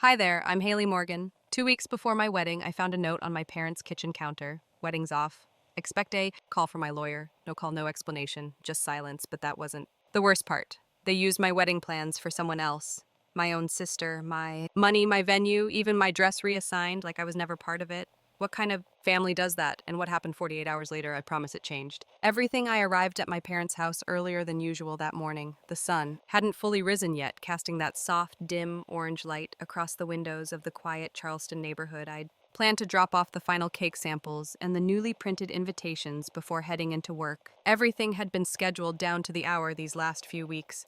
Hi there, I'm Haley Morgan. 2 weeks before my wedding, I found a note on my parents' kitchen counter. Wedding's off. Expect a call from my lawyer. No call, no explanation, just silence, but that wasn't the worst part. They used my wedding plans for someone else. My own sister, my money, my venue, even my dress reassigned like I was never part of it. What kind of family does that? And what happened 48 hours later? I promise it changed. Everything. I arrived at my parents' house earlier than usual that morning. The sun hadn't fully risen yet, casting that soft, dim orange light across the windows of the quiet Charleston neighborhood. I'd planned to drop off the final cake samples and the newly printed invitations before heading into work. Everything had been scheduled down to the hour these last few weeks,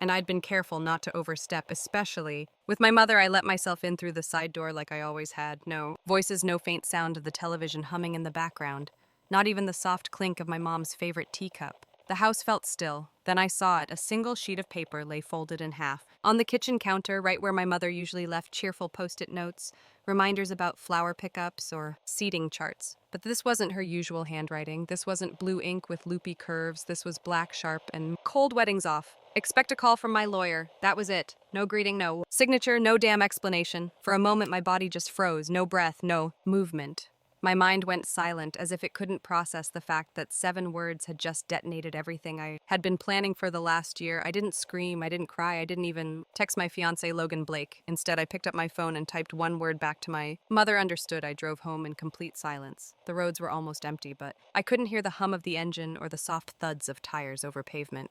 and I'd been careful not to overstep, especially with my mother. I let myself in through the side door like I always had. No voices, no faint sound of the television humming in the background, not even the soft clink of my mom's favorite teacup. The house felt still. Then I saw it. A single sheet of paper lay folded in half. On the kitchen counter, right where my mother usually left cheerful post-it notes, reminders about flower pickups or seating charts. But this wasn't her usual handwriting. This wasn't blue ink with loopy curves. This was black, sharp, and cold. Weddings off. Expect a call from my lawyer. That was it. No greeting, no signature, no damn explanation. For a moment, my body just froze. No breath, no movement. My mind went silent, as if it couldn't process the fact that 7 words had just detonated everything I had been planning for the last year. I didn't scream, I didn't cry, I didn't even text my fiancé Logan Blake. Instead, I picked up my phone and typed one word back to my mother. Understood. I drove home in complete silence. The roads were almost empty, but I couldn't hear the hum of the engine or the soft thuds of tires over pavement.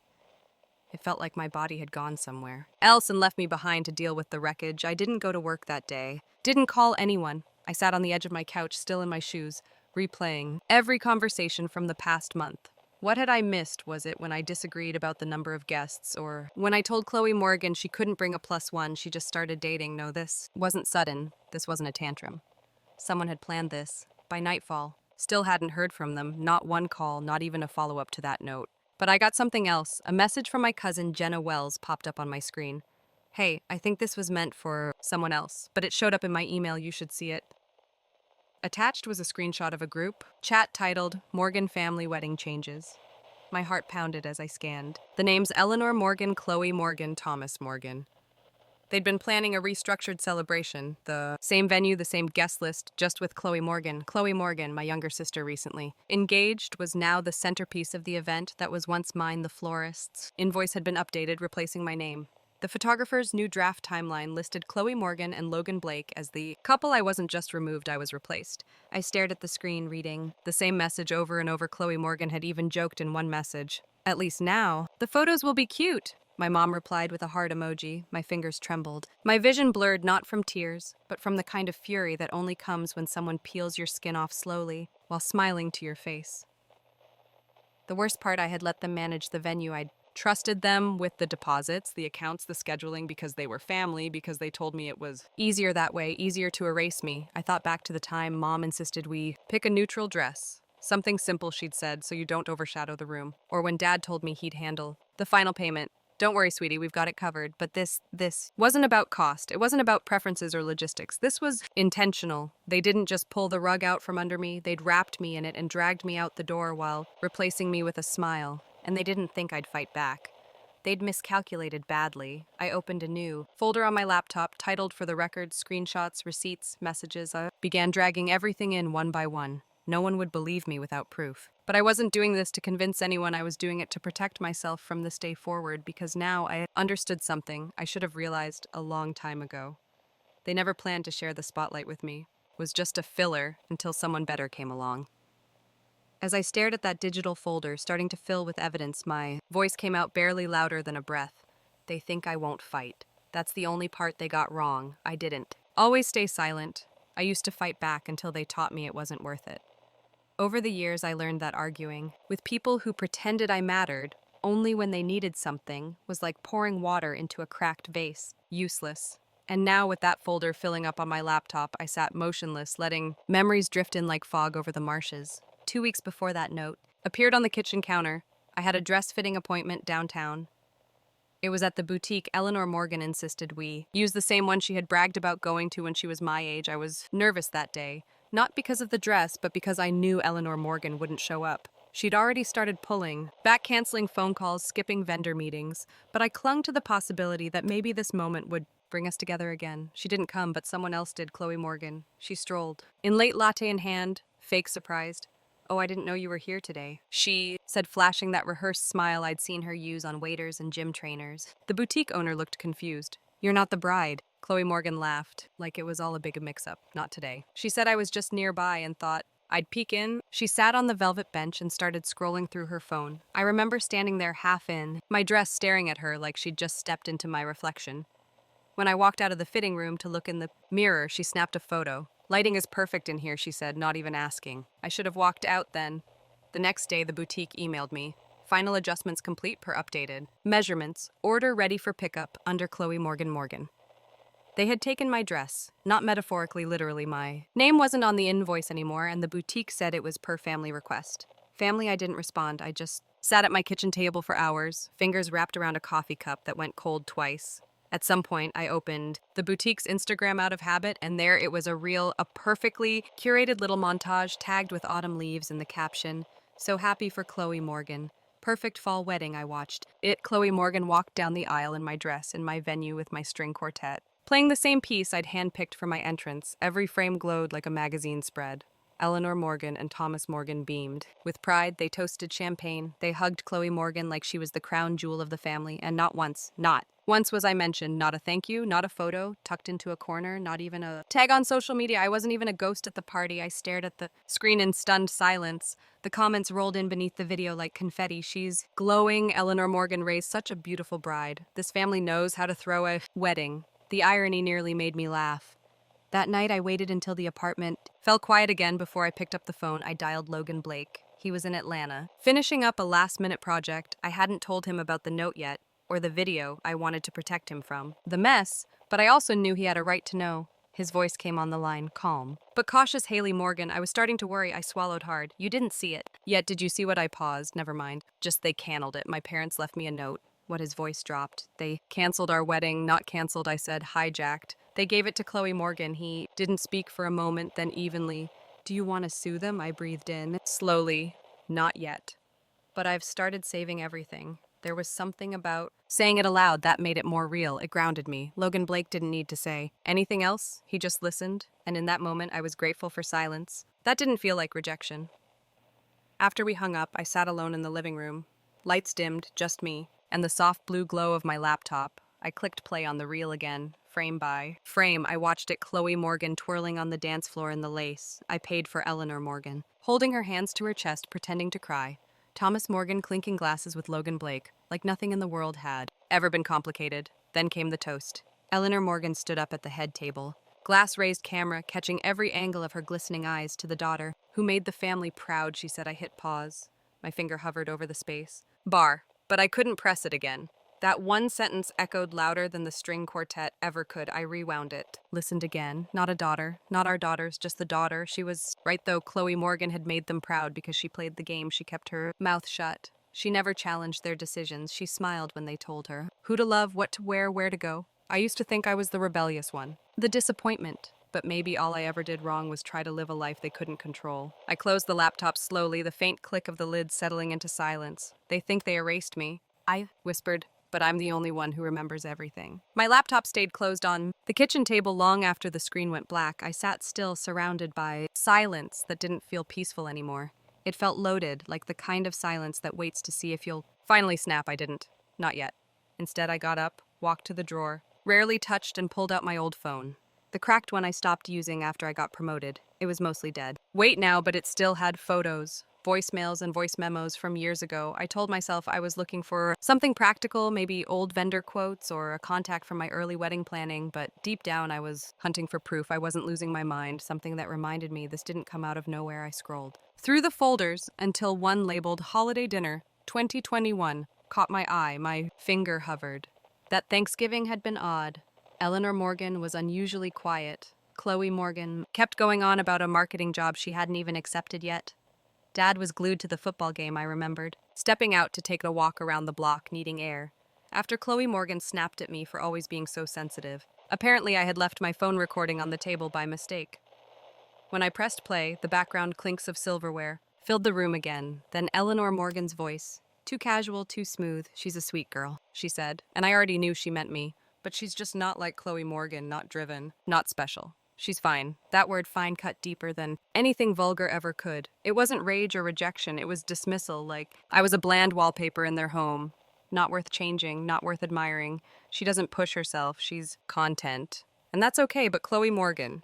It felt like my body had gone somewhere else and left me behind to deal with the wreckage. I didn't go to work that day, didn't call anyone. I sat on the edge of my couch, still in my shoes, replaying every conversation from the past month. What had I missed? Was it when I disagreed about the number of guests, or when I told Chloe Morgan she couldn't bring a +1, she just started dating? No, this wasn't sudden. This wasn't a tantrum. Someone had planned this. By nightfall, still hadn't heard from them. Not one call, not even a follow-up to that note. But I got something else. A message from my cousin Jenna Wells popped up on my screen. Hey, I think this was meant for someone else, but it showed up in my email. You should see it. Attached was a screenshot of a group chat titled Morgan Family Wedding Changes. My heart pounded as I scanned. The names Eleanor Morgan, Chloe Morgan, Thomas Morgan. They'd been planning a restructured celebration, the same venue, the same guest list, just with Chloe Morgan. Chloe Morgan, my younger sister, recently engaged, was now the centerpiece of the event that was once mine. The florist's invoice had been updated, replacing my name. The photographer's new draft timeline listed Chloe Morgan and Logan Blake as the couple. I wasn't just removed, I was replaced. I stared at the screen, reading the same message over and over. Chloe Morgan had even joked in one message, "At least now, the photos will be cute." My mom replied with a heart emoji. My fingers trembled. My vision blurred, not from tears, but from the kind of fury that only comes when someone peels your skin off slowly while smiling to your face. The worst part, I had let them manage the venue. I'd trusted them with the deposits, the accounts, the scheduling, because they were family, because they told me it was easier that way, easier to erase me. I thought back to the time Mom insisted we pick a neutral dress. Something simple, she'd said, so you don't overshadow the room. Or when Dad told me he'd handle the final payment. Don't worry, sweetie, we've got it covered. But this wasn't about cost. It wasn't about preferences or logistics. This was intentional. They didn't just pull the rug out from under me. They'd wrapped me in it and dragged me out the door while replacing me with a smile. And they didn't think I'd fight back. They'd miscalculated badly. I opened a new folder on my laptop, titled for the record, screenshots, receipts, messages. I began dragging everything in one by one. No one would believe me without proof. But I wasn't doing this to convince anyone. I was doing it to protect myself from this day forward, because now I understood something I should have realized a long time ago. They never planned to share the spotlight with me. It was just a filler until someone better came along. As I stared at that digital folder, starting to fill with evidence, my voice came out barely louder than a breath. They think I won't fight. That's the only part they got wrong. I didn't. Always stay silent. I used to fight back until they taught me it wasn't worth it. Over the years, I learned that arguing with people who pretended I mattered only when they needed something was like pouring water into a cracked vase. Useless. And now, with that folder filling up on my laptop, I sat motionless, letting memories drift in like fog over the marshes. 2 weeks before that note appeared on the kitchen counter, I had a dress-fitting appointment downtown. It was at the boutique Eleanor Morgan insisted we use the same one she had bragged about going to when she was my age. I was nervous that day, not because of the dress, but because I knew Eleanor Morgan wouldn't show up. She'd already started pulling back, canceling phone calls, skipping vendor meetings, but I clung to the possibility that maybe this moment would bring us together again. She didn't come, but someone else did, Chloe Morgan. She strolled. In late latte in hand, fake surprised. Oh, I didn't know you were here today, she said, flashing that rehearsed smile I'd seen her use on waiters and gym trainers. The boutique owner looked confused. You're not the bride. Chloe Morgan laughed, like it was all a big mix-up. Not today. She said I was just nearby and thought I'd peek in. She sat on the velvet bench and started scrolling through her phone. I remember standing there half in, my dress staring at her like she'd just stepped into my reflection. When I walked out of the fitting room to look in the mirror, she snapped a photo. Lighting is perfect in here, she said, not even asking. I should have walked out then. The next day, the boutique emailed me. Final adjustments complete per updated. Measurements, order ready for pickup under Chloe Morgan. They had taken my dress, not metaphorically, literally. My name wasn't on the invoice anymore, and the boutique said it was per family request. Family, I didn't respond. I just sat at my kitchen table for hours, fingers wrapped around a coffee cup that went cold twice. At some point, I opened the boutique's Instagram out of habit, and there it was, a perfectly curated little montage tagged with autumn leaves in the caption, "So happy for Chloe Morgan. Perfect fall wedding," I watched. Chloe Morgan walked down the aisle in my dress in my venue with my string quartet, playing the same piece I'd handpicked for my entrance. Every frame glowed like a magazine spread. Eleanor Morgan and Thomas Morgan beamed. With pride, they toasted champagne. They hugged Chloe Morgan like she was the crown jewel of the family, and not once was I mentioned. Not a thank you, not a photo tucked into a corner, not even a tag on social media. I wasn't even a ghost at the party. I stared at the screen in stunned silence. The comments rolled in beneath the video like confetti. She's glowing. Eleanor Morgan raised such a beautiful bride. This family knows how to throw a wedding. The irony nearly made me laugh. That night, I waited until the apartment fell quiet again before I picked up the phone. I dialed Logan Blake. He was in Atlanta, finishing up a last-minute project. I hadn't told him about the note yet, or the video I wanted to protect him from the mess, but I also knew he had a right to know. His voice came on the line, calm but cautious. Haley Morgan. I was starting to worry. I swallowed hard. You didn't see it yet, did you? See what? I paused. Never mind. Just they canceled it. My parents left me a note. What? His voice dropped. They canceled our wedding. Not canceled, I said, hijacked. They gave it to Chloe Morgan. He didn't speak for a moment, then evenly. Do you want to sue them? I breathed in. Slowly. Not yet. But I've started saving everything. There was something about saying it aloud that made it more real. It grounded me. Logan Blake didn't need to say anything else. He just listened, and in that moment I was grateful for silence. That didn't feel like rejection. After we hung up, I sat alone in the living room. Lights dimmed, just me, and the soft blue glow of my laptop. I clicked play on the reel again. Frame by frame, I watched it. Chloe Morgan twirling on the dance floor in the lace. I paid for Eleanor Morgan, holding her hands to her chest, pretending to cry. Thomas Morgan clinking glasses with Logan Blake, like nothing in the world had ever been complicated. Then came the toast. Eleanor Morgan stood up at the head table, glass-raised camera catching every angle of her glistening eyes. To the daughter, who made the family proud, she said. I hit pause. My finger hovered over the space bar, but I couldn't press it again. That one sentence echoed louder than the string quartet ever could. I rewound it, listened again. Not a daughter, not our daughters, just the daughter. She was right, though. Chloe Morgan had made them proud because she played the game. She kept her mouth shut. She never challenged their decisions. She smiled when they told her who to love, what to wear, where to go. I used to think I was the rebellious one, the disappointment. But maybe all I ever did wrong was try to live a life they couldn't control. I closed the laptop slowly, the faint click of the lid settling into silence. They think they erased me, I whispered, but I'm the only one who remembers everything. My laptop stayed closed on the kitchen table long after the screen went black. I sat still, surrounded by silence that didn't feel peaceful anymore. It felt loaded, like the kind of silence that waits to see if you'll finally snap. I didn't. Not yet. Instead, I got up, walked to the drawer, rarely touched, and pulled out my old phone. The cracked one I stopped using after I got promoted. It was mostly dead. Wait now, but it still had photos, voicemails, and voice memos from years ago. I told myself I was looking for something practical, maybe old vendor quotes or a contact from my early wedding planning, but deep down I was hunting for proof I wasn't losing my mind, something that reminded me this didn't come out of nowhere. I scrolled through the folders until one labeled Holiday Dinner 2021 caught my eye. My finger hovered. That Thanksgiving had been odd. Eleanor Morgan was unusually quiet. Chloe Morgan kept going on about a marketing job she hadn't even accepted yet. Dad was glued to the football game, I remembered, stepping out to take a walk around the block, needing air. After Chloe Morgan snapped at me for always being so sensitive. Apparently, I had left my phone recording on the table by mistake. When I pressed play, the background clinks of silverware filled the room again. Then Eleanor Morgan's voice. Too casual, too smooth. She's a sweet girl, she said, and I already knew she meant me. but she's just not like Chloe Morgan, not driven, not special. She's fine. That word fine cut deeper than anything vulgar ever could. It wasn't rage or rejection, it was dismissal, like I was a bland wallpaper in their home. Not worth changing, not worth admiring. She doesn't push herself, she's content. And that's okay, but Chloe Morgan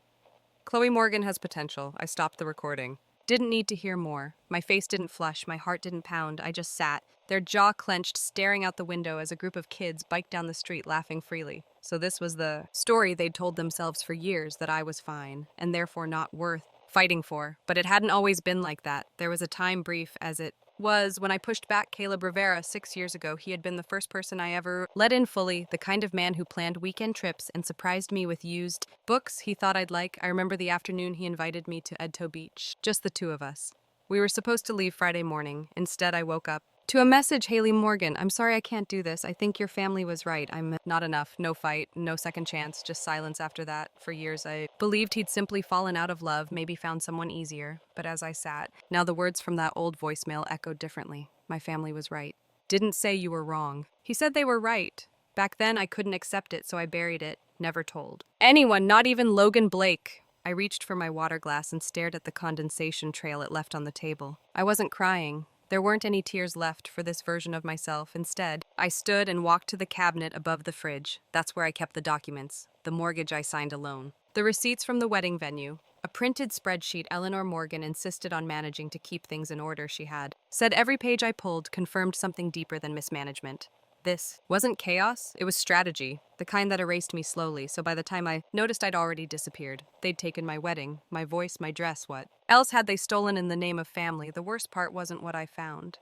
has potential. I stopped the recording. Didn't need to hear more. My face didn't flush, my heart didn't pound. I just sat, their jaw clenched, staring out the window as a group of kids biked down the street laughing freely. So this was the story they'd told themselves for years, that I was fine, and therefore not worth fighting for. But it hadn't always been like that. There was a time brief as it was when I pushed back Caleb Rivera 6 years ago. He had been the first person I ever let in fully, the kind of man who planned weekend trips and surprised me with used books he thought I'd like. I remember the afternoon he invited me to Edto Beach, just the two of us. We were supposed to leave Friday morning. Instead, I woke up to a message. Haley Morgan, I'm sorry I can't do this. I think your family was right. I'm not enough. No fight, no second chance, just silence after that. For years, I believed he'd simply fallen out of love, maybe found someone easier. But as I sat, now the words from that old voicemail echoed differently. My family was right. Didn't say you were wrong. He said they were right. Back then, I couldn't accept it, so I buried it, never told anyone, not even Logan Blake. I reached for my water glass and stared at the condensation trail it left on the table. I wasn't crying. There weren't any tears left for this version of myself. Instead, I stood and walked to the cabinet above the fridge. That's where I kept the documents, the mortgage I signed alone, the receipts from the wedding venue, a printed spreadsheet Eleanor Morgan insisted on managing to keep things in order. She had said every page I pulled confirmed something deeper than mismanagement. This wasn't chaos, it was strategy, the kind that erased me slowly, so by the time I noticed I'd already disappeared. They'd taken my wedding, my voice, my dress, what else had they stolen in the name of family? The worst part wasn't what I found.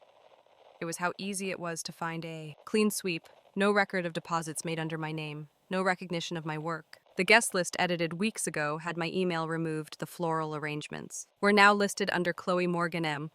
It was how easy it was to find a clean sweep, no record of deposits made under my name, no recognition of my work. The guest list edited weeks ago had my email removed, the floral arrangements were now listed under Chloe Morgan M.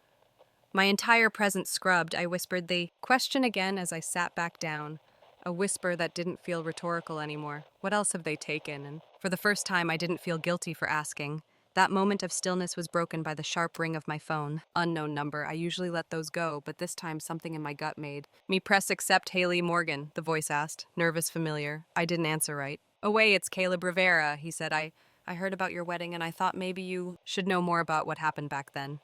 My entire presence scrubbed. I whispered the question again as I sat back down, a whisper that didn't feel rhetorical anymore. What else have they taken? And for the first time, I didn't feel guilty for asking. That moment of stillness was broken by the sharp ring of my phone. Unknown number. I usually let those go, but this time something in my gut made me press accept. Haley Morgan, the voice asked, nervous, familiar. I didn't answer right. "Oh, wait, it's Caleb Rivera," he said. I heard about your wedding and I thought maybe you should know more about what happened back then.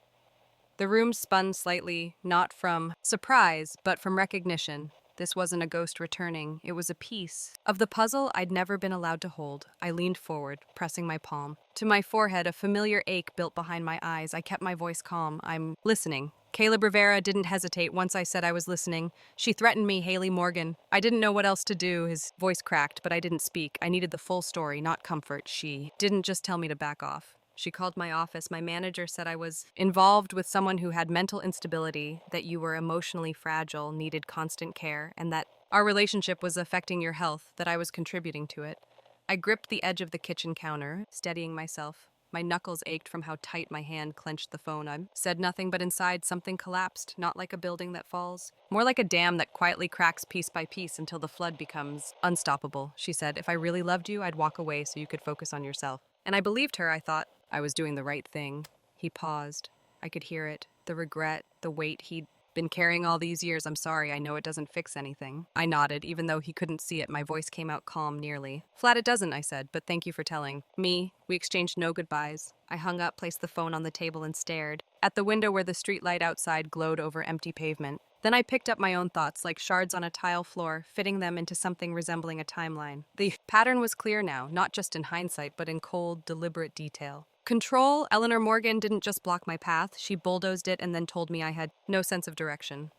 The room spun slightly, not from surprise, but from recognition. This wasn't a ghost returning. It was a piece of the puzzle I'd never been allowed to hold. I leaned forward, pressing my palm to my forehead, a familiar ache built behind my eyes. I kept my voice calm. "I'm listening." Caleb Rivera didn't hesitate once I said I was listening. "She threatened me, Haley Morgan." I didn't know what else to do. His voice cracked, but I didn't speak. I needed the full story, not comfort. She didn't just tell me to back off. She called my office. My manager said I was involved with someone who had mental instability, that you were emotionally fragile, needed constant care, and that our relationship was affecting your health, that I was contributing to it. I gripped the edge of the kitchen counter, steadying myself. My knuckles ached from how tight my hand clenched the phone. I said nothing, but inside something collapsed, not like a building that falls, more like a dam that quietly cracks piece by piece until the flood becomes unstoppable. She said, "If I really loved you, I'd walk away so you could focus on yourself." And I believed her. I thought I was doing the right thing. He paused. I could hear it, the regret, the weight he'd been carrying all these years. "I'm sorry, I know it doesn't fix anything." I nodded, even though he couldn't see it. My voice came out calm, nearly flat. "It doesn't," I said, "but thank you for telling me." We exchanged no goodbyes. I hung up, placed the phone on the table, and stared at the window where the streetlight outside glowed over empty pavement. Then I picked up my own thoughts, like shards on a tile floor, fitting them into something resembling a timeline. The pattern was clear now, not just in hindsight, but in cold, deliberate detail. Control. Eleanor Morgan didn't just block my path, she bulldozed it and then told me I had no sense of direction.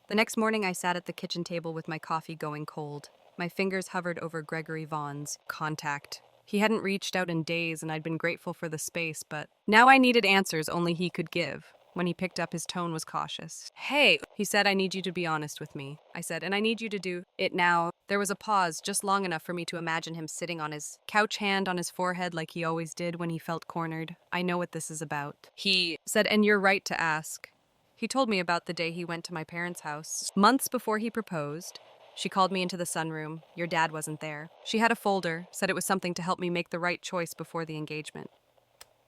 The next morning I sat at the kitchen table with my coffee going cold. My fingers hovered over Gregory Vaughn's contact. He hadn't reached out in days and I'd been grateful for the space, but now I needed answers only he could give. When he picked up, his tone was cautious. "Hey," he said, "I need you to be honest with me." I said, "And I need you to do it now." There was a pause, just long enough for me to imagine him sitting on his couch, hand on his forehead like he always did when he felt cornered. "I know what this is about," he said, "and you're right to ask." He told me about the day he went to my parents' house, months before he proposed. She called me into the sunroom. Your dad wasn't there. She had a folder, said it was something to help me make the right choice before the engagement.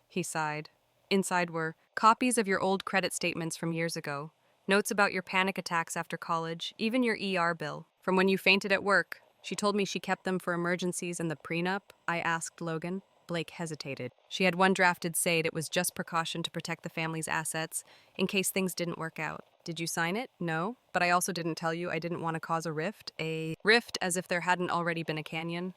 He sighed. Inside were copies of your old credit statements from years ago, notes about your panic attacks after college, even your ER bill from when you fainted at work. She told me she kept them for emergencies and the prenup, I asked Logan. Blake hesitated. She had one drafted saying it was just precaution to protect the family's assets in case things didn't work out. Did you sign it? No. But I also didn't tell you I didn't want to cause a rift. A rift as if there hadn't already been a canyon.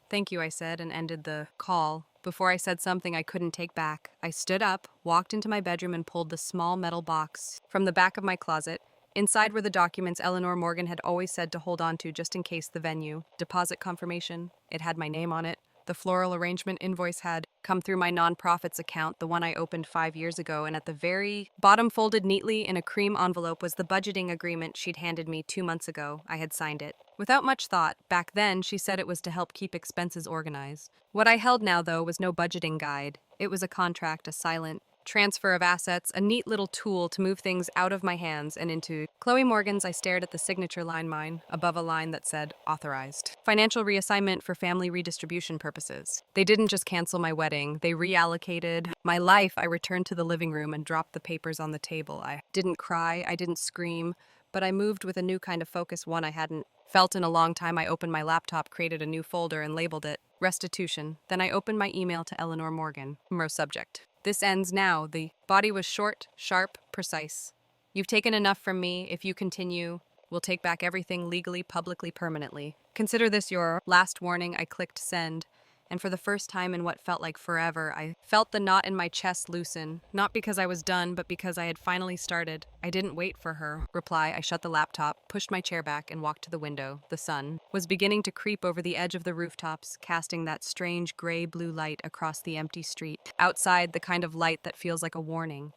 Thank you, I said, and ended the call. Before I said something I couldn't take back, I stood up, walked into my bedroom, and pulled the small metal box from the back of my closet. Inside were the documents Eleanor Morgan had always said to hold on to just in case the venue. Deposit confirmation. It had my name on it. The floral arrangement invoice had come through my nonprofit's account, the one I opened 5 years ago, and at the very bottom, folded neatly in a cream envelope, was the budgeting agreement she'd handed me 2 months ago. I had signed it. Without much thought, back then she said it was to help keep expenses organized. What I held now, though, was no budgeting guide. It was a contract, a silent transfer of assets, a neat little tool to move things out of my hands and into Chloe Morgan's. I stared at the signature line mine, above a line that said, authorized. Financial reassignment for family redistribution purposes. They didn't just cancel my wedding, they reallocated my life. I returned to the living room and dropped the papers on the table. I didn't cry, I didn't scream, but I moved with a new kind of focus, one I hadn't felt in a long time. I opened my laptop, created a new folder, and labeled it restitution. Then I opened my email to Eleanor Morgan. Subject: this ends now. The body was short, sharp, precise. You've taken enough from me. If you continue, we'll take back everything legally, publicly, permanently. Consider this your last warning. I clicked send, and for the first time in what felt like forever, I felt the knot in my chest loosen. Not because I was done, but because I had finally started. I didn't wait for her reply. I shut the laptop, pushed my chair back, and walked to the window. The sun was beginning to creep over the edge of the rooftops, casting that strange gray-blue light across the empty street. Outside, the kind of light that feels like a warning.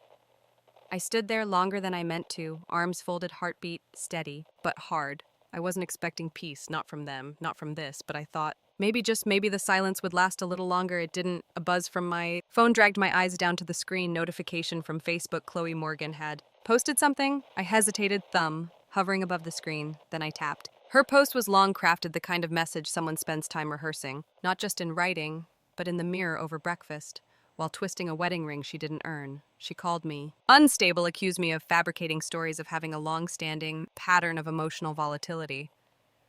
I stood there longer than I meant to, arms folded, heartbeat steady, but hard. I wasn't expecting peace, not from them, not from this, but I thought, maybe, just maybe, the silence would last a little longer. It didn't. A buzz from my phone dragged my eyes down to the screen. Notification from Facebook. Chloe Morgan had posted something. I hesitated, thumb hovering above the screen. Then I tapped. Her post was long crafted, the kind of message someone spends time rehearsing, not just in writing, but in the mirror over breakfast, while twisting a wedding ring she didn't earn. She called me unstable, accused me of fabricating stories, of having a long-standing pattern of emotional volatility.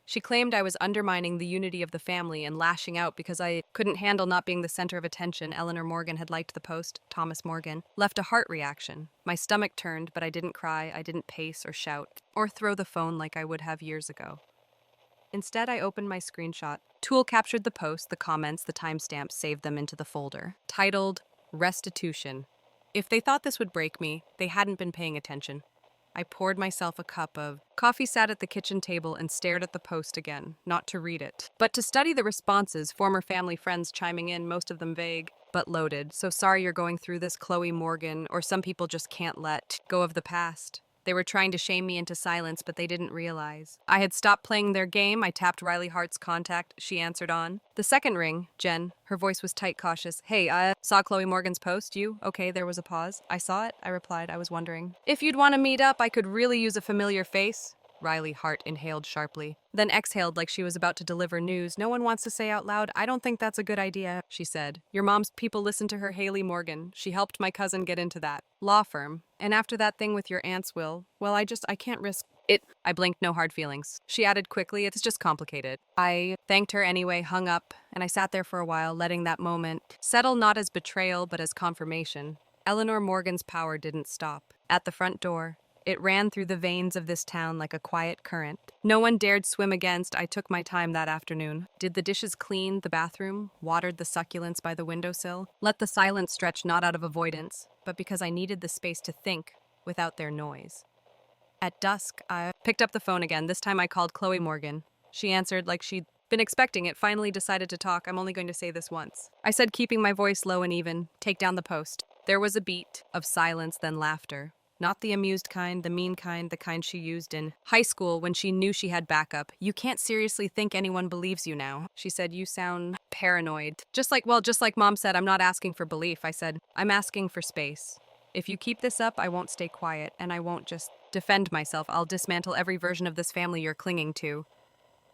She claimed I was undermining the unity of the family and lashing out because I couldn't handle not being the center of attention. Eleanor Morgan had liked the post. Thomas Morgan left a heart reaction. My stomach turned, but I didn't cry. I didn't pace or shout or throw the phone like I would have years ago. Instead, I opened my screenshot. Tool captured the post, the comments, the timestamps, saved them into the folder. Titled, Restitution. If they thought this would break me, they hadn't been paying attention. I poured myself a cup of coffee, sat at the kitchen table, and stared at the post again, not to read it, but to study the responses, former family friends chiming in, most of them vague, but loaded. So sorry you're going through this, Chloe Morgan, or some people just can't let go of the past. They were trying to shame me into silence, but they didn't realize I had stopped playing their game. I tapped Riley Hart's contact. She answered on the second ring. Jen. Her voice was tight, cautious. Hey, I saw Chloe Morgan's post. You? Okay, there was a pause. I saw it, I replied. I was wondering if you'd want to meet up. I could really use a familiar face. Riley Hart inhaled sharply, then exhaled like she was about to deliver news. No one wants to say out loud, I don't think that's a good idea, she said. Your mom's people listen to her. Haley Morgan. She helped my cousin get into that law firm. And after that thing with your aunt's will, well, I can't risk it. I blinked, no hard feelings. She added quickly, it's just complicated. I thanked her anyway, hung up, and I sat there for a while, letting that moment settle, not as betrayal, but as confirmation. Eleanor Morgan's power didn't stop. At the front door, it ran through the veins of this town like a quiet current. No one dared swim against. I took my time that afternoon. Did the dishes, cleaned the bathroom, watered the succulents by the windowsill, let the silence stretch, not out of avoidance, but because I needed the space to think without their noise. At dusk, I picked up the phone again. This time I called Chloe Morgan. She answered like she'd been expecting it, finally decided to talk. I'm only going to say this once, I said, keeping my voice low and even. Take down the post. There was a beat of silence, then laughter. Not the amused kind, the mean kind, the kind she used in high school when she knew she had backup. You can't seriously think anyone believes you now. She said, you sound paranoid. Just like Mom said, I'm not asking for belief. I said, I'm asking for space. If you keep this up, I won't stay quiet, and I won't just defend myself. I'll dismantle every version of this family you're clinging to.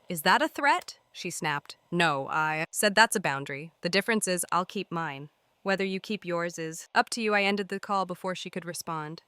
Is that a threat? She snapped. No, I said that's a boundary. The difference is I'll keep mine. Whether you keep yours is up to you. I ended the call before she could respond.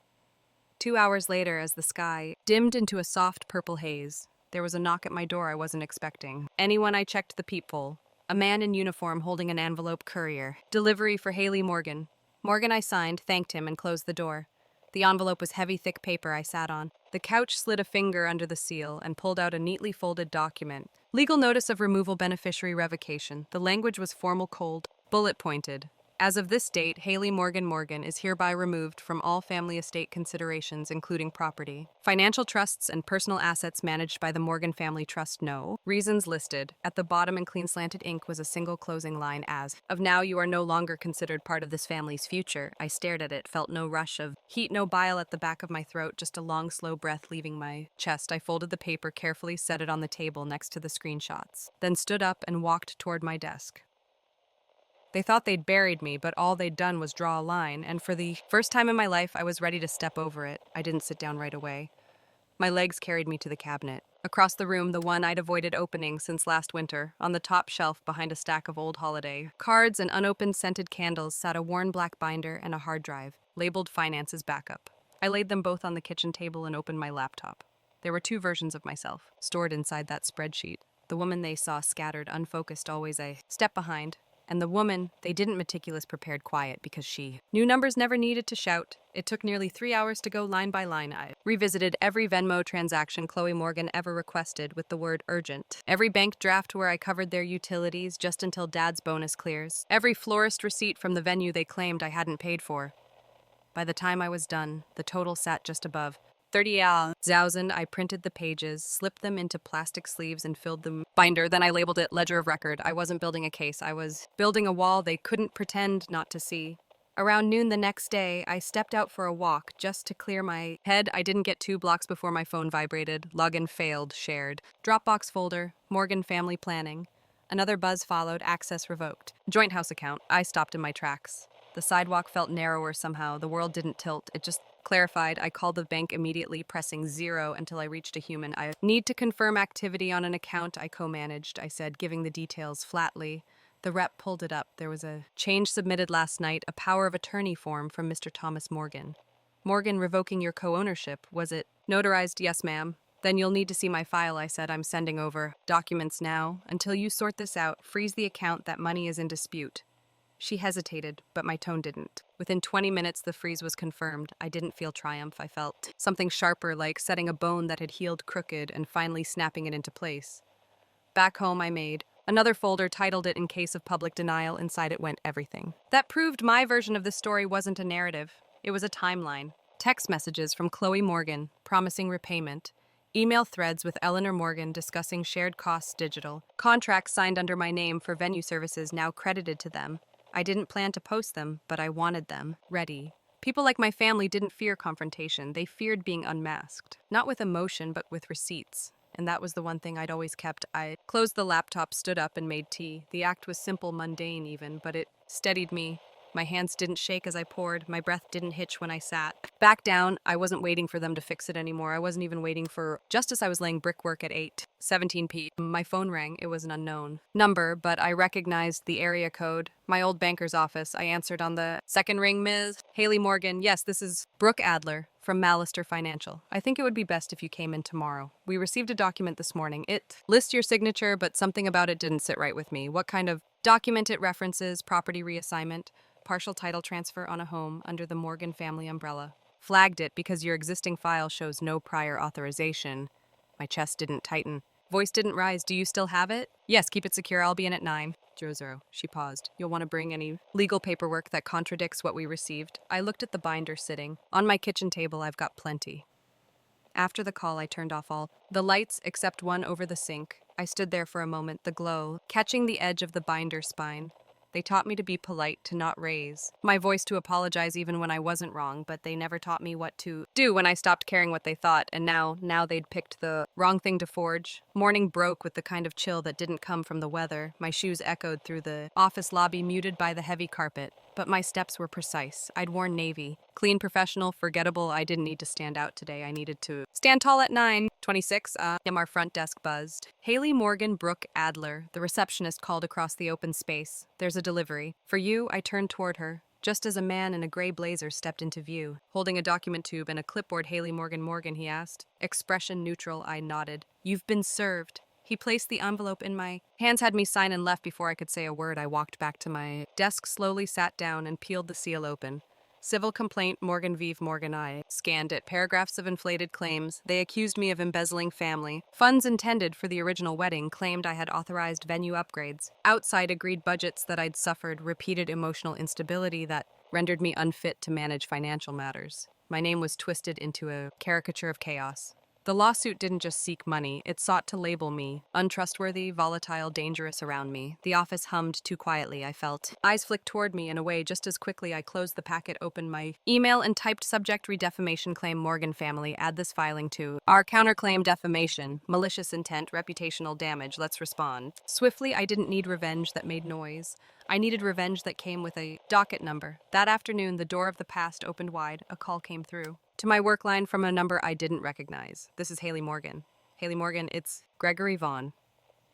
2 hours later, as the sky dimmed into a soft purple haze, There was a knock at my door I wasn't expecting. Anyone, I checked the peephole. A man in uniform holding an envelope. Courier. Delivery for Haley Morgan. Morgan, I signed, thanked him, and closed the door. The envelope was heavy, thick paper I sat on. The couch slid a finger under the seal and pulled out a neatly folded document. Legal notice of removal, beneficiary revocation. The language was formal, cold, bullet pointed. As of this date, Haley Morgan is hereby removed from all family estate considerations, including property. Financial trusts and personal assets managed by the Morgan Family Trust. No. Reasons listed. At the bottom in clean slanted ink was a single closing line as, of now you are no longer considered part of this family's future. I stared at it, felt no rush of heat, no bile at the back of my throat, just a long, slow breath leaving my chest. I folded the paper carefully, set it on the table next to the screenshots, then stood up and walked toward my desk. They thought they'd buried me, but all they'd done was draw a line, and for the first time in my life, I was ready to step over it. I didn't sit down right away. My legs carried me to the cabinet. Across the room, the one I'd avoided opening since last winter, on the top shelf behind a stack of old holiday cards and unopened scented candles sat a worn black binder and a hard drive, labeled Finances Backup. I laid them both on the kitchen table and opened my laptop. There were two versions of myself, stored inside that spreadsheet. The woman they saw scattered, unfocused, always a step behind. And the woman, they didn't meticulous, prepared, quiet, because she knew numbers never needed to shout. It took nearly 3 hours to go line by line. I revisited every Venmo transaction Chloe Morgan ever requested with the word urgent. Every bank draft where I covered their utilities just until Dad's bonus clears. Every florist receipt from the venue they claimed I hadn't paid for. By the time I was done, the total sat just above 30,000. I printed the pages, slipped them into plastic sleeves, and filled the binder. Then I labeled it Ledger of Record. I wasn't building a case. I was building a wall they couldn't pretend not to see. Around noon the next day, I stepped out for a walk just to clear my head. I didn't get 2 blocks before my phone vibrated. Login failed, shared. Dropbox folder, Morgan Family Planning. Another buzz followed, access revoked. Joint house account. I stopped in my tracks. The sidewalk felt narrower somehow. The world didn't tilt. It just clarified. I called the bank immediately, pressing 0 until I reached a human. I need to confirm activity on an account I co-managed, I said, giving the details flatly. The rep pulled it up. There was a change submitted last night, a power of attorney form from Mr. Thomas Morgan. Morgan revoking your co-ownership, was it? Notarized, yes, ma'am. Then you'll need to see my file, I said. I'm sending over documents now. Until you sort this out, freeze the account. That money is in dispute. She hesitated, but my tone didn't. Within 20 minutes, the freeze was confirmed. I didn't feel triumph. I felt something sharper, like setting a bone that had healed crooked and finally snapping it into place. Back home, I made another folder, titled it In Case of Public Denial. Inside it went everything. That proved my version of the story wasn't a narrative. It was a timeline. Text messages from Chloe Morgan, promising repayment. Email threads with Eleanor Morgan discussing shared costs digital. Contracts signed under my name for venue services now credited to them. I didn't plan to post them, but I wanted them ready. People like my family didn't fear confrontation. They feared being unmasked. Not with emotion, but with receipts. And that was the one thing I'd always kept. I closed the laptop, stood up, and made tea. The act was simple, mundane even, but it steadied me. My hands didn't shake as I poured. My breath didn't hitch when I sat. Back down, I wasn't waiting for them to fix it anymore. I wasn't even waiting for... Just as I was laying brickwork at 8:17 p.m., my phone rang. It was an unknown number, but I recognized the area code. My old banker's office. I answered on the second ring. Ms. Haley Morgan. Yes, this is Brooke Adler from Mallister Financial. I think it would be best if you came in tomorrow. We received a document this morning. It lists your signature, but something about it didn't sit right with me. What kind of document it references? Property reassignment. Partial title transfer on a home under the Morgan family umbrella. Flagged it because your existing file shows no prior authorization. My chest didn't tighten. Voice didn't rise. Do you still have it? Yes, keep it secure. I'll be in at 9:00. She paused. You'll want to bring any legal paperwork that contradicts what we received. I looked at the binder sitting. On my kitchen table, I've got plenty. After the call, I turned off all the lights except one over the sink. I stood there for a moment, the glow catching the edge of the binder spine. They taught me to be polite, to not raise my voice, to apologize even when I wasn't wrong, but they never taught me what to do when I stopped caring what they thought, and now they'd picked the wrong thing to forge. Morning broke with the kind of chill that didn't come from the weather. My shoes echoed through the office lobby, muted by the heavy carpet, but my steps were precise. I'd worn navy. Clean, professional, forgettable. I didn't need to stand out today. I needed to stand tall at 9:26. Our front desk buzzed. Haley Morgan Brooke Adler, the receptionist, called across the open space. There's a delivery. For you. I turned toward her. Just as a man in a gray blazer stepped into view, holding a document tube and a clipboard. Haley Morgan, he asked. Expression neutral, I nodded. You've been served. He placed the envelope in my hands, had me sign, and left before I could say a word. I walked back to my desk, slowly sat down, and peeled the seal open. Civil complaint, Morgan Vive Morgan. I scanned it. Paragraphs of inflated claims. They accused me of embezzling family. Funds intended for the original wedding claimed I had authorized venue upgrades. Outside agreed budgets that I'd suffered repeated emotional instability that rendered me unfit to manage financial matters. My name was twisted into a caricature of chaos. The lawsuit didn't just seek money, it sought to label me untrustworthy, volatile, dangerous around me. The office hummed too quietly, I felt. Eyes flicked toward me and away just as quickly. I closed the packet, opened my email, and typed subject redefamation claim Morgan family. Add this filing to our counterclaim defamation, malicious intent, reputational damage. Let's respond. Swiftly, I didn't need revenge that made noise. I needed revenge that came with a docket number. That afternoon, the door of the past opened wide. A call came through. To my work line from a number I didn't recognize. This is Haley Morgan. Haley Morgan, it's Gregory Vaughn.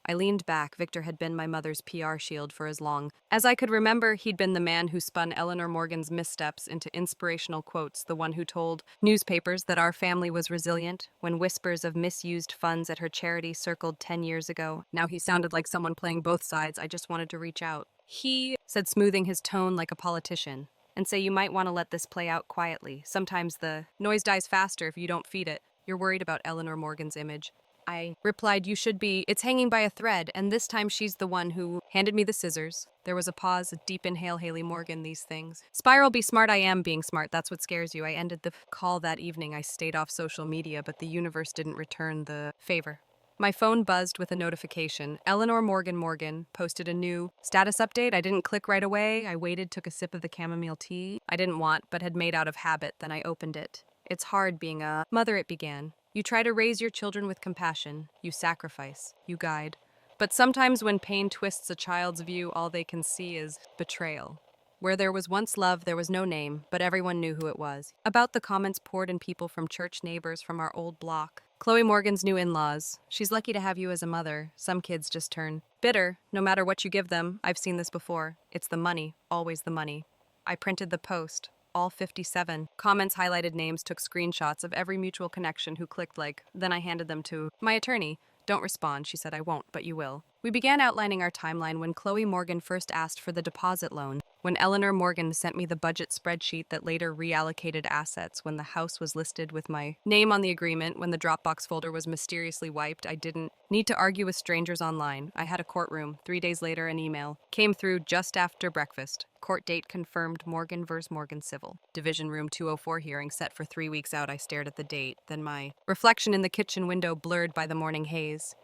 I leaned back. Victor had been my mother's PR shield for as long as I could remember. He'd been the man who spun Eleanor Morgan's missteps into inspirational quotes, the one who told newspapers that our family was resilient when whispers of misused funds at her charity circled 10 years ago. Now he sounded like someone playing both sides. I just wanted to reach out. He said, smoothing his tone like a politician, and say you might want to let this play out quietly. Sometimes the noise dies faster if you don't feed it. You're worried about Eleanor Morgan's image. I replied, you should be. It's hanging by a thread, and this time she's the one who handed me the scissors. There was a pause, a deep inhale. Haley Morgan, these things. Spiral, be smart. I am being smart. That's what scares you. I ended the call that evening. I stayed off social media, but the universe didn't return the favor. My phone buzzed with a notification. Eleanor Morgan posted a new status update. I didn't click right away. I waited, took a sip of the chamomile tea I didn't want, but had made out of habit. Then I opened it. It's hard being a mother, it began. You try to raise your children with compassion. You sacrifice. You guide. But sometimes when pain twists a child's view, all they can see is betrayal. Where there was once love, there was no name, but everyone knew who it was. About the comments poured in, people from church, neighbors from our old block. Chloe Morgan's new in-laws. She's lucky to have you as a mother. Some kids just turn bitter, no matter what you give them. I've seen this before. It's the money, always the money. I printed the post. All 57. Comments, highlighted names, took screenshots of every mutual connection who clicked like. Then I handed them to my attorney. Don't respond, she said. I won't, but you will. We began outlining our timeline when Chloe Morgan first asked for the deposit loan. When Eleanor Morgan sent me the budget spreadsheet that later reallocated assets, when the house was listed with my name on the agreement, when the Dropbox folder was mysteriously wiped, I didn't need to argue with strangers online. I had a courtroom. 3 days later, an email came through just after breakfast. Court date confirmed, Morgan vs. Morgan civil. Division room 204 hearing set for 3 weeks out. I stared at the date. Then my reflection in the kitchen window blurred by the morning haze.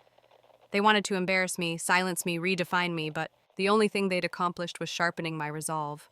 They wanted to embarrass me, silence me, redefine me, but the only thing they'd accomplished was sharpening my resolve.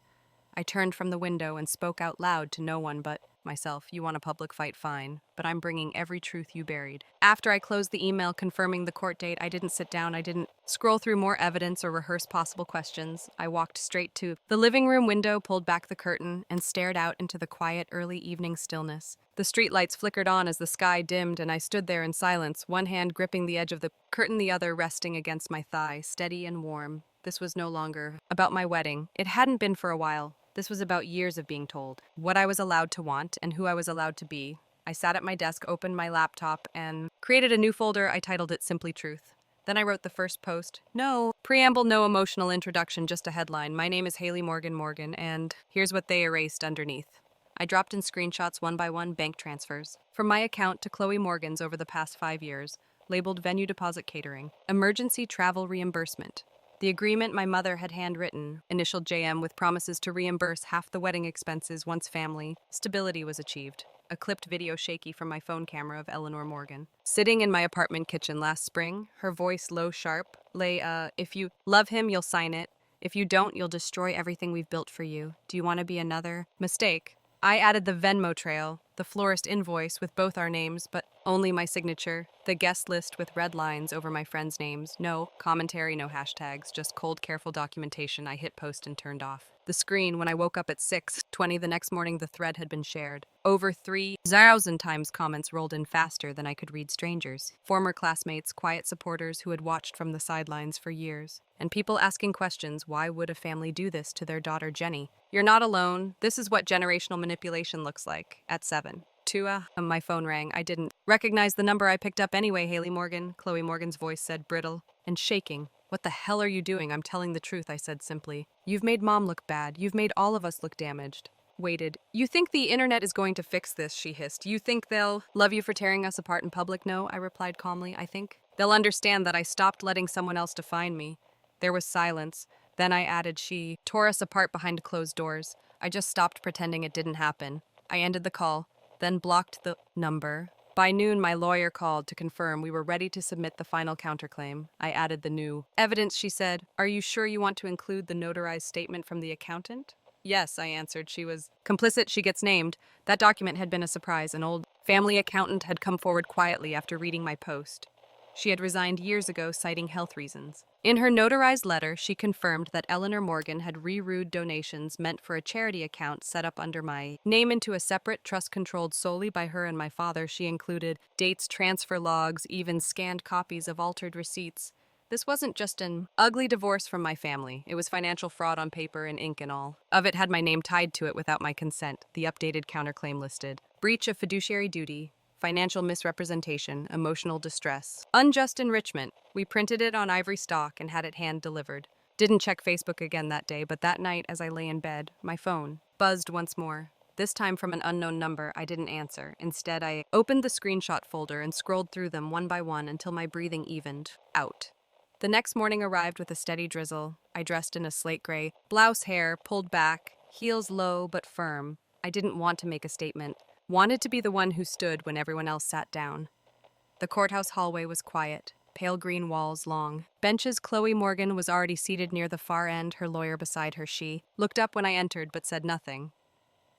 I turned from the window and spoke out loud to no one but myself. You want a public fight, fine, but I'm bringing every truth you buried. After I closed the email confirming the court date, I didn't sit down. I didn't scroll through more evidence or rehearse possible questions. I walked straight to the living room window, pulled back the curtain, and stared out into the quiet early evening stillness. The streetlights flickered on as the sky dimmed, and I stood there in silence, one hand gripping the edge of the curtain, the other resting against my thigh, steady and warm. This was no longer about my wedding. It hadn't been for a while. This was about years of being told what I was allowed to want and who I was allowed to be. I sat at my desk, opened my laptop, and created a new folder. I titled it Simply Truth. Then I wrote the first post. No preamble, no emotional introduction, just a headline. My name is Haley Morgan, and here's what they erased underneath. I dropped in screenshots one by one, bank transfers from my account to Chloe Morgan's over the past 5 years, labeled venue deposit catering, emergency travel reimbursement. The agreement my mother had handwritten, initialed JM, with promises to reimburse half the wedding expenses once family stability was achieved. A clipped video shaky from my phone camera of Eleanor Morgan. Sitting in my apartment kitchen last spring, her voice low sharp, if you love him, you'll sign it. If you don't, you'll destroy everything we've built for you. Do you want to be another mistake? I added the Venmo trail. The florist invoice with both our names, but only my signature. The guest list with red lines over my friends' names. No commentary, no hashtags, just cold, careful documentation. I hit post and turned off. The screen, when I woke up at 6:20 the next morning, the thread had been shared. Over 3,000 times comments rolled in faster than I could read strangers. Former classmates, quiet supporters who had watched from the sidelines for years. And people asking questions, why would a family do this to their daughter Jenny? You're not alone. This is what generational manipulation looks like at 7. My phone rang. I didn't recognize the number I picked up anyway, Haley Morgan. Chloe Morgan's voice said, brittle and shaking. What the hell are you doing? I'm telling the truth, I said simply. You've made Mom look bad. You've made all of us look damaged. Waited. You think the internet is going to fix this, she hissed. You think they'll love you for tearing us apart in public? No, I replied calmly. I think they'll understand that I stopped letting someone else define me. There was silence. Then I added, she tore us apart behind closed doors. I just stopped pretending it didn't happen. I ended the call, then blocked the number. By noon, my lawyer called to confirm we were ready to submit the final counterclaim. I added the new evidence, she said. Are you sure you want to include the notarized statement from the accountant? Yes, I answered. She was complicit. She gets named. That document had been a surprise. An old family accountant had come forward quietly after reading my post. She had resigned years ago, citing health reasons. In her notarized letter, she confirmed that Eleanor Morgan had rerouted donations meant for a charity account set up under my name into a separate trust controlled solely by her and my father. She included dates, transfer logs, even scanned copies of altered receipts. This wasn't just an ugly divorce from my family. It was financial fraud on paper and ink and all. Of it had my name tied to it without my consent, the updated counterclaim listed. Breach of fiduciary duty, financial misrepresentation, emotional distress, unjust enrichment. We printed it on ivory stock and had it hand-delivered. Didn't check Facebook again that day, but that night as I lay in bed, my phone buzzed once more. This time from an unknown number. I didn't answer. Instead, I opened the screenshot folder and scrolled through them one by one until my breathing evened out. The next morning arrived with a steady drizzle. I dressed in a slate gray blouse, hair pulled back, heels low but firm. I didn't want to make a statement. Wanted to be the one who stood when everyone else sat down. The courthouse hallway was quiet, pale green walls long. Benches. Chloe Morgan was already seated near the far end, her lawyer beside her. She looked up when I entered but said nothing.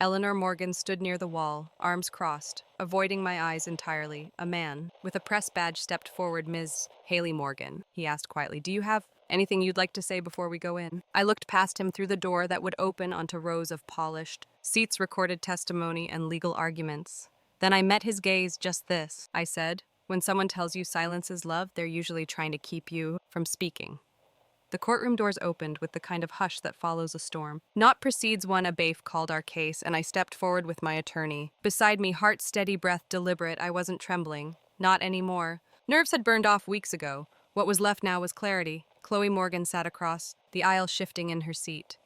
Eleanor Morgan stood near the wall, arms crossed, avoiding my eyes entirely. A man with a press badge stepped forward. Ms. Haley Morgan, he asked quietly, do you have anything you'd like to say before we go in? I looked past him through the door that would open onto rows of polished seats, recorded testimony, and legal arguments. Then I met his gaze. Just this, I said. When someone tells you silence is love, they're usually trying to keep you from speaking. The courtroom doors opened with the kind of hush that follows a storm. Not precedes one, a bailiff called our case, and I stepped forward with my attorney. Beside me, heart steady, breath deliberate. I wasn't trembling. Not anymore. Nerves had burned off weeks ago. What was left now was clarity. Chloe Morgan sat across the aisle, shifting in her seat.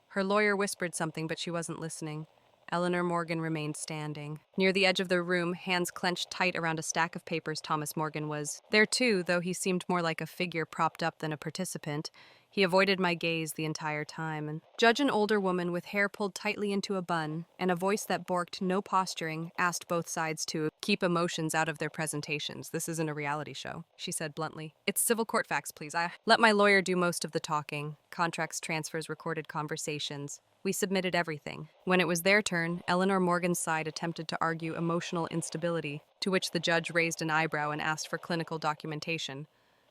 Her lawyer whispered something, but she wasn't listening. Eleanor Morgan remained standing. Near the edge of the room, hands clenched tight around a stack of papers, Thomas Morgan was there too, though he seemed more like a figure propped up than a participant. He avoided my gaze the entire time. And Judge, an older woman with hair pulled tightly into a bun and a voice that borked no posturing, asked both sides to keep emotions out of their presentations. This isn't a reality show, she said bluntly. It's civil court facts, please. I let my lawyer do most of the talking. Contracts, transfers, recorded conversations. We submitted everything. When it was their turn, Eleanor Morgan's side attempted to argue emotional instability, to which the judge raised an eyebrow and asked for clinical documentation.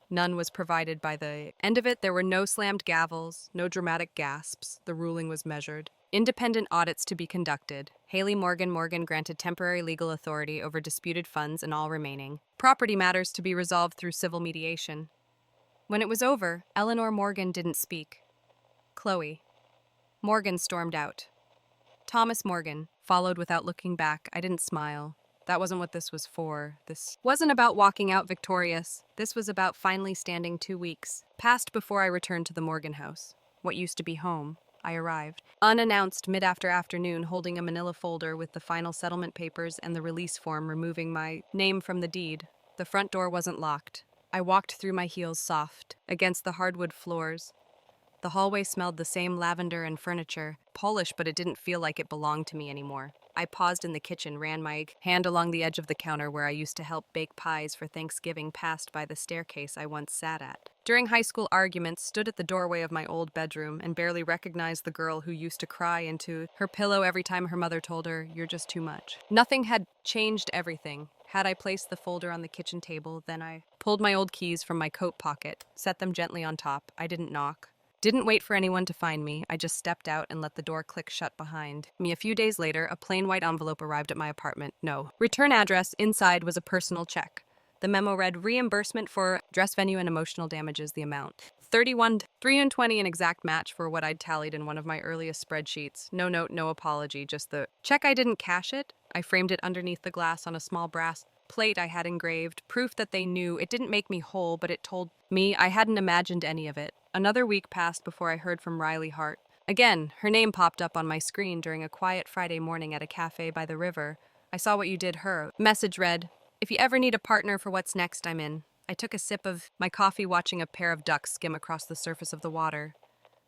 None was provided. By the end of it, there were no slammed gavels, no dramatic gasps. The ruling was measured. Independent audits to be conducted. Haley Morgan granted temporary legal authority over disputed funds and all remaining property matters to be resolved through civil mediation. When it was over, Eleanor Morgan didn't speak. Chloe Morgan stormed out. Thomas Morgan followed without looking back. I didn't smile. That wasn't what this was for. This wasn't about walking out victorious. This was about finally standing 2 weeks. Passed before I returned to the Morgan house. What used to be home. I arrived, unannounced, mid-afternoon, holding a manila folder with the final settlement papers and the release form removing my name from the deed. The front door wasn't locked. I walked through, my heels soft against the hardwood floors. The hallway smelled the same lavender and furniture, polished, but it didn't feel like it belonged to me anymore. I paused in the kitchen, ran my hand along the edge of the counter where I used to help bake pies for Thanksgiving, passed by the staircase I once sat at. During high school arguments, stood at the doorway of my old bedroom and barely recognized the girl who used to cry into her pillow every time her mother told her, "You're just too much." Nothing had changed everything. Had I placed the folder on the kitchen table, then I pulled my old keys from my coat pocket, set them gently on top. I didn't knock. Didn't wait for anyone to find me. I just stepped out and let the door click shut behind me. A few days later, a plain white envelope arrived at my apartment. No return address. Inside was a personal check. The memo read, "Reimbursement for dress venue and emotional damages, the amount 31,320, an exact match for what I'd tallied in one of my earliest spreadsheets. No note, no apology, just the check. I didn't cash it. I framed it underneath the glass on a small brass plate I had engraved, proof that they knew. It didn't make me whole, but it told me I hadn't imagined any of it. Another week passed before I heard from Riley Hart. Again, her name popped up on my screen during a quiet Friday morning at a cafe by the river. "I saw what you did her." Message read, "If you ever need a partner for what's next, I'm in." I took a sip of my coffee, watching a pair of ducks skim across the surface of the water.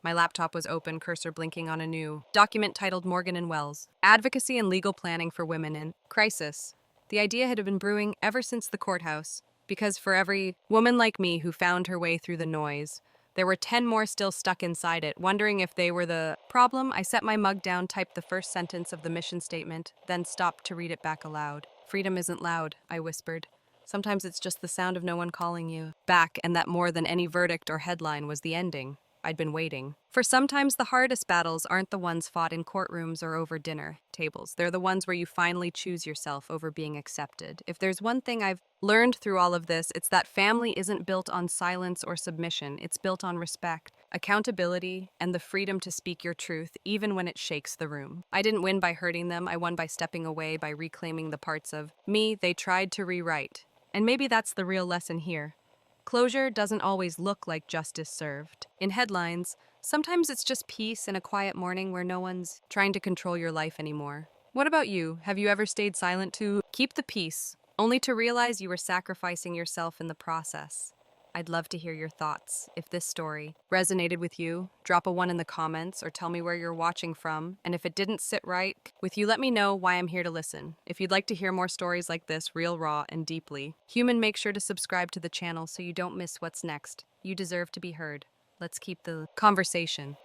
My laptop was open, cursor blinking on a new document titled Morgan and Wells, Advocacy and Legal Planning for Women in Crisis. The idea had been brewing ever since the courthouse, because for every woman like me who found her way through the noise, there were 10 more still stuck inside it, wondering if they were the problem. I set my mug down, typed the first sentence of the mission statement, then stopped to read it back aloud. "Freedom isn't loud," I whispered. "Sometimes it's just the sound of no one calling you back," and that more than any verdict or headline was the ending I'd been waiting for. Sometimes the hardest battles aren't the ones fought in courtrooms or over dinner tables. They're the ones where you finally choose yourself over being accepted. If there's one thing I've learned through all of this, it's that family isn't built on silence or submission. It's built on respect, accountability, and the freedom to speak your truth, even when it shakes the room. I didn't win by hurting them. I won by stepping away, by reclaiming the parts of me they tried to rewrite. And maybe that's the real lesson here. Closure doesn't always look like justice served. In headlines, sometimes it's just peace and a quiet morning where no one's trying to control your life anymore. What about you? Have you ever stayed silent to keep the peace, only to realize you were sacrificing yourself in the process? I'd love to hear your thoughts. If this story resonated with you, drop a 1 in the comments or tell me where you're watching from. And if it didn't sit right with you, let me know why. I'm here to listen. If you'd like to hear more stories like this, real, raw, and deeply human, make sure to subscribe to the channel so you don't miss what's next. You deserve to be heard. Let's keep the conversation